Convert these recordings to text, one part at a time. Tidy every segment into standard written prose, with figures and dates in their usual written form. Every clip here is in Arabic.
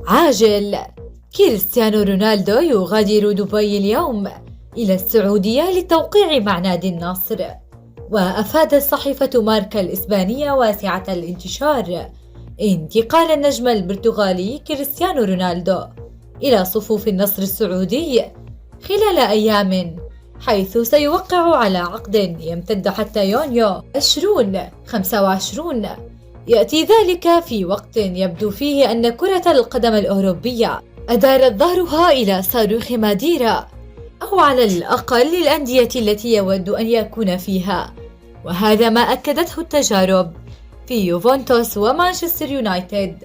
عاجل: كريستيانو رونالدو يغادر دبي اليوم إلى السعودية للتوقيع مع نادي النصر. وأفادت صحيفة ماركا الإسبانية واسعة الانتشار انتقال النجم البرتغالي كريستيانو رونالدو إلى صفوف النصر السعودي خلال أيام، حيث سيوقع على عقد يمتد حتى يونيو 2025. يأتي ذلك في وقت يبدو فيه أن كرة القدم الأوروبية أدارت ظهرها إلى صاروخ ماديرا، أو على الأقل الأندية التي يود أن يكون فيها، وهذا ما أكدته التجارب في يوفنتوس ومانشستر يونايتد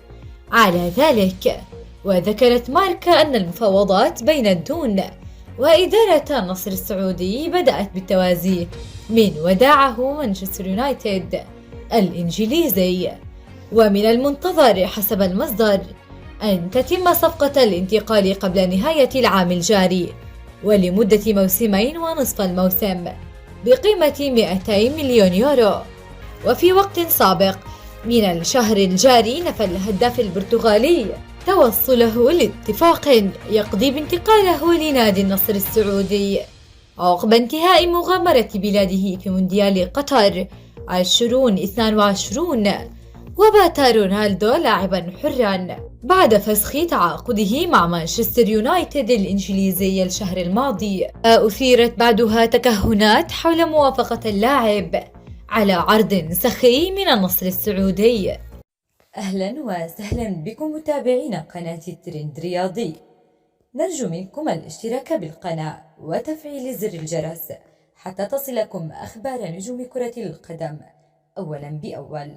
على ذلك. وذكرت ماركا أن المفاوضات بين الدون وإدارة النصر السعودي بدأت بالتوازي من وداعه مانشستر يونايتد الإنجليزي، ومن المنتظر حسب المصدر أن تتم صفقة الانتقال قبل نهاية العام الجاري ولمدة موسمين ونصف الموسم بقيمة 200 مليون يورو. وفي وقت سابق من الشهر الجاري نفى الهداف البرتغالي توصله لاتفاق يقضي بانتقاله لنادي النصر السعودي عقب انتهاء مغامرة بلاده في مونديال قطر 2022. وبات رونالدو لاعبا حرا بعد فسخ تعاقده مع مانشستر يونايتد الإنجليزي الشهر الماضي. أثيرت بعدها تكهنات حول موافقة اللاعب على عرض سخي من النصر السعودي. أهلا وسهلا بكم متابعينا قناة الترند رياضي، نرجو منكم الاشتراك بالقناة وتفعيل زر الجرس حتى تصلكم أخبار نجوم كرة القدم أولا بأول.